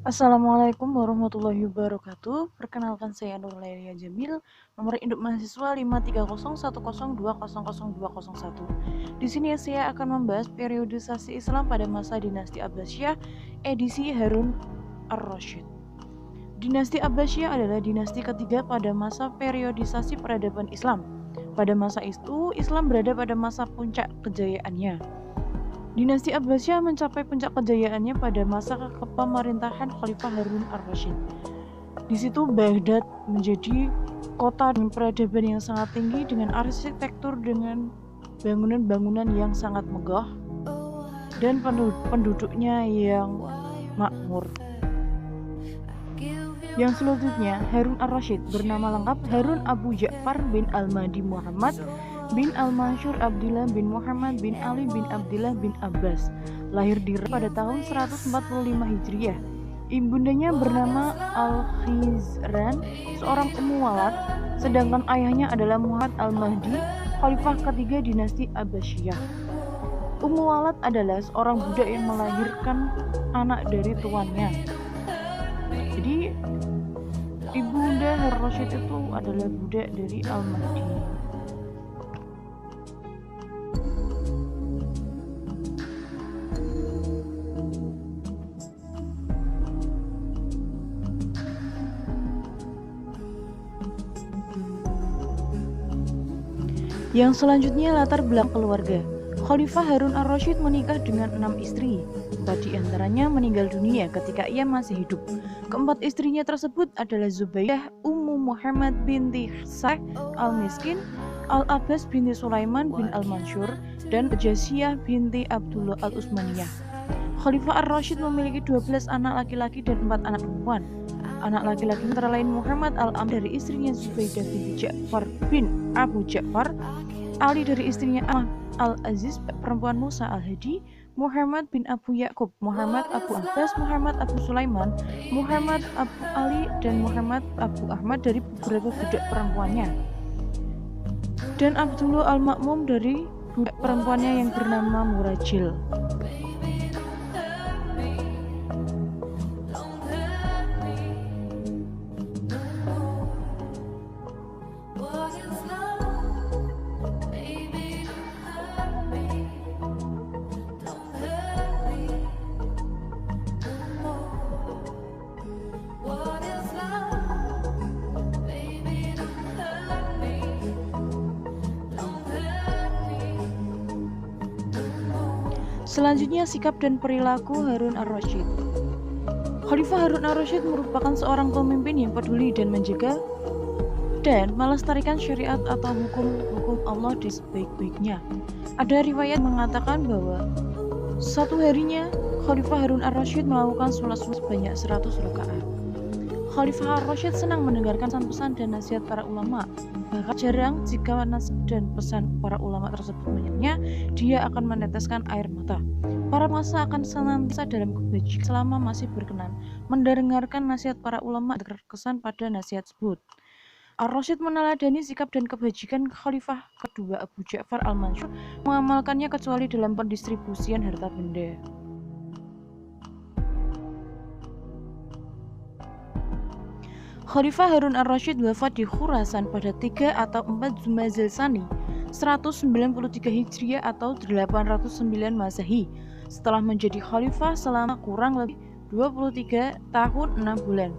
Assalamualaikum warahmatullahi wabarakatuh. Perkenalkan saya Nurlailia Jamil, nomor induk mahasiswa 53010202001. Di sini saya akan membahas periodisasi Islam pada masa Dinasti Abbasiyah edisi Harun ar-Rasyid. Dinasti Abbasiyah adalah dinasti ketiga pada masa periodisasi peradaban Islam. Pada masa itu, Islam berada pada masa puncak kejayaannya. Dinasti Abbasiyah mencapai puncak kejayaannya pada masa kepemerintahan Khalifah Harun ar-Rasyid. Di situ Baghdad menjadi kota dengan peradaban yang sangat tinggi dengan arsitektur dengan bangunan-bangunan yang sangat megah dan penduduknya yang makmur. Yang selanjutnya, Harun ar-Rasyid bernama lengkap Harun Abu Ja'far bin Al-Mahdi Muhammad bin Al-Mansur Abdillah bin Muhammad bin Ali bin Abdillah bin Abbas, lahir di pada tahun 145 Hijriah. Ibundanya bernama Al-Khizran, seorang Walad, sedangkan ayahnya adalah Muhammad Al-Mahdi, khalifah ketiga dinasti Abbasiyah. Walad adalah seorang budak yang melahirkan anak dari tuannya. Jadi ibunda Harun Rasyid itu adalah budak dari Al-Mahdi. Yang selanjutnya latar belakang keluarga. Khalifah Harun ar-Rasyid menikah dengan 6 istri. 4 diantaranya meninggal dunia ketika ia masih hidup. Keempat istrinya tersebut adalah Zubayyah Ummu Muhammad binti Sa'd al-Miskin, Al-Abbas binti Sulaiman bin Al-Mansur, dan Jasiyah binti Abdullah al-Utsmaniyah. Khalifah ar-Rasyid memiliki 12 anak laki-laki dan 4 anak perempuan. Anak laki-laki antara lain Muhammad al-Am dari istrinya Zubaidah binti Ja'far bin Abu Ja'far, Ali dari istrinya Ahmad al-Aziz, perempuan Musa al-Hadi, Muhammad bin Abu Yakub, Muhammad Abu Abbas, Muhammad Abu Sulaiman, Muhammad Abu Ali, dan Muhammad Abu Ahmad dari beberapa budak perempuannya, dan Abdullah al-Ma'mum dari budak perempuannya yang bernama Murajil. Selanjutnya, sikap dan perilaku Harun ar-Rasyid. Khalifah Harun ar-Rasyid merupakan seorang pemimpin yang peduli dan menjaga dan melestarikan syariat atau hukum-hukum Allah di sebaik-baiknya. Ada riwayat mengatakan bahwa satu harinya Khalifah Harun ar-Rasyid melakukan sholat sebanyak 100 rakaat. Khalifah ar-Rasyid senang mendengarkan pesan dan nasihat para ulama. Bahkan jarang jika nasihat dan pesan para ulama tersebut menyakitnya, dia akan meneteskan air mata. Para masa akan senantiasa dalam kebajikan selama masih berkenan mendengarkan nasihat para ulama terkesan pada nasihat tersebut. Ar-Rasyid meneladani sikap dan kebajikan Khalifah kedua Abu Ja'far al-Mansur, mengamalkannya kecuali dalam pendistribusian harta benda. Khalifah Harun ar-Rasyid wafat di Khurasan pada 3 atau 4 Dzulhijjah Tsani 193 Hijriah atau 809 Masehi, setelah menjadi khalifah selama kurang lebih 23 tahun 6 bulan.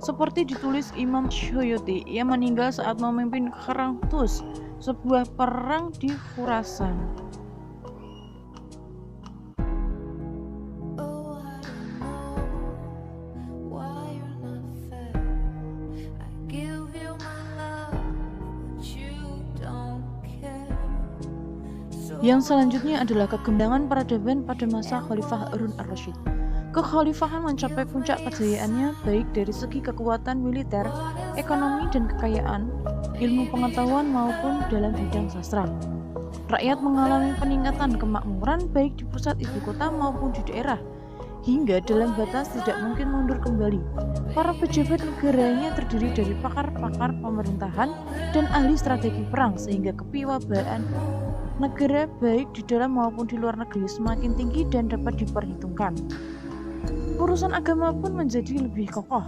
Seperti ditulis Imam Suyuti, ia meninggal saat memimpin Perang Tus, sebuah perang di Khurasan. Yang selanjutnya adalah kekembangan peradaban pada masa Khalifah Harun ar-Rasyid. Kekhalifahan mencapai puncak kejayaannya baik dari segi kekuatan militer, ekonomi dan kekayaan, ilmu pengetahuan maupun dalam bidang sastra. Rakyat mengalami peningkatan kemakmuran baik di pusat ibu kota maupun di daerah, hingga dalam batas tidak mungkin mundur kembali. Para pejabat negaranya terdiri dari pakar-pakar pemerintahan dan ahli strategi perang, sehingga kewibawaan negara baik di dalam maupun di luar negeri semakin tinggi dan dapat diperhitungkan. Urusan agama pun menjadi lebih kokoh.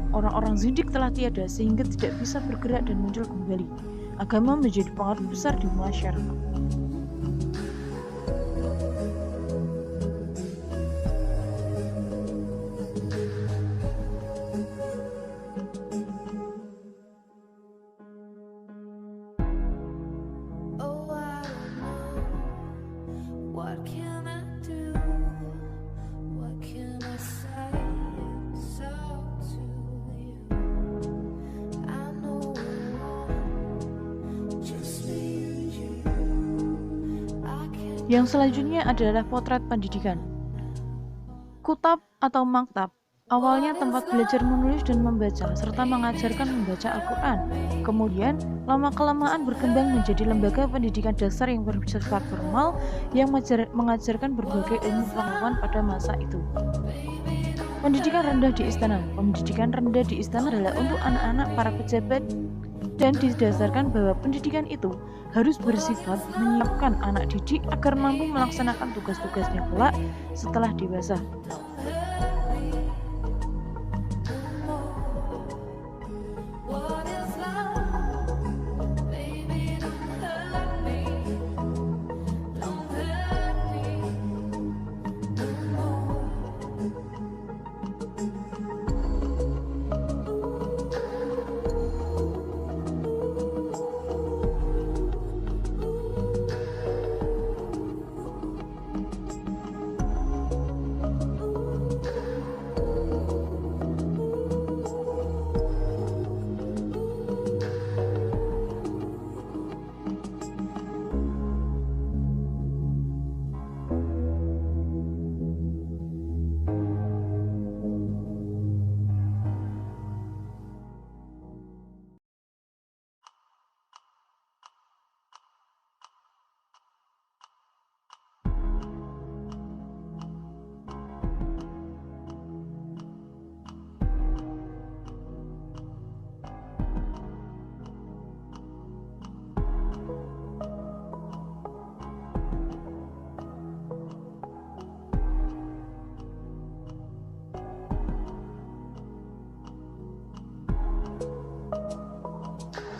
Orang-orang zindik telah tiada sehingga tidak bisa bergerak dan muncul kembali. Agama menjadi pengaruh besar di masyarakat. What can I do? What can I say? So to you, I know just me and you. I can. Yang selanjutnya adalah potret pendidikan. Kutab atau maktab awalnya tempat belajar menulis dan membaca serta mengajarkan membaca Al-Quran. Kemudian, lama-kelamaan berkembang menjadi lembaga pendidikan dasar yang bersifat formal yang mengajarkan berbagai ilmu pengetahuan pada masa itu. Pendidikan rendah di istana. Pendidikan rendah di istana adalah untuk anak-anak para pejabat dan didasarkan bahwa pendidikan itu harus bersifat menyiapkan anak didik agar mampu melaksanakan tugas-tugasnya kelak setelah dewasa. What is love? Baby, don't hurt me. Don't hurt me no more.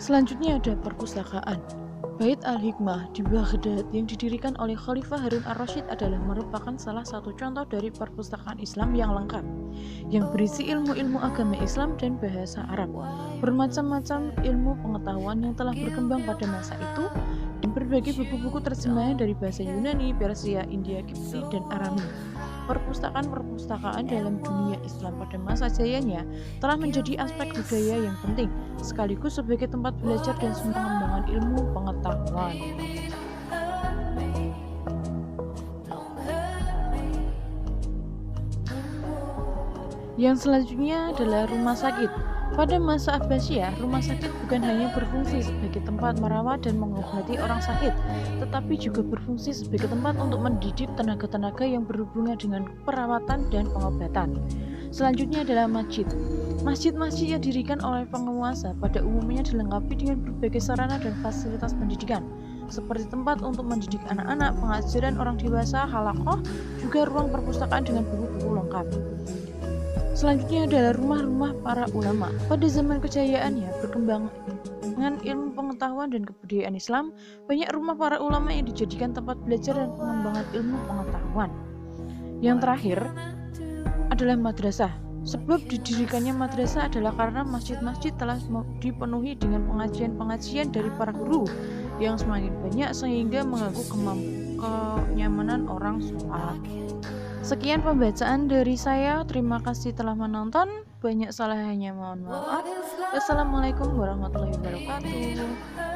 Selanjutnya ada perpustakaan. Bait Al-Hikmah di Baghdad yang didirikan oleh Khalifah Harun ar-Rasyid adalah merupakan salah satu contoh dari perpustakaan Islam yang lengkap, yang berisi ilmu-ilmu agama Islam dan bahasa Arab. Bermacam-macam ilmu pengetahuan yang telah berkembang pada masa itu, dan berbagai buku-buku terjemahan dari bahasa Yunani, Persia, India, Kipti, dan Arami. Perpustakaan-perpustakaan dalam dunia Islam pada masa jayanya telah menjadi aspek budaya yang penting, sekaligus sebagai tempat belajar dan pengembangan ilmu pengetahuan. Yang selanjutnya adalah rumah sakit. Pada masa Abbasiyah, rumah sakit bukan hanya berfungsi sebagai tempat merawat dan mengobati orang sakit, tetapi juga berfungsi sebagai tempat untuk mendidik tenaga-tenaga yang berhubungan dengan perawatan dan pengobatan. Selanjutnya adalah masjid. Masjid-masjid yang didirikan oleh penguasa pada umumnya dilengkapi dengan berbagai sarana dan fasilitas pendidikan, seperti tempat untuk mendidik anak-anak, pengajaran orang dewasa, halaqah, juga ruang perpustakaan dengan buku-buku lengkap. Selanjutnya adalah rumah-rumah para ulama. Pada zaman kejayaannya, perkembangan ilmu pengetahuan dan kebudayaan Islam, banyak rumah para ulama yang dijadikan tempat belajar dan pengembangan ilmu pengetahuan. Yang terakhir adalah madrasah. Sebab didirikannya madrasah adalah karena masjid-masjid telah dipenuhi dengan pengajian-pengajian dari para guru yang semakin banyak sehingga mengganggu kenyamanan orang sholat. Sekian pembacaan dari saya, terima kasih telah menonton. Banyak salahnya mohon maaf. Wassalamualaikum warahmatullahi wabarakatuh.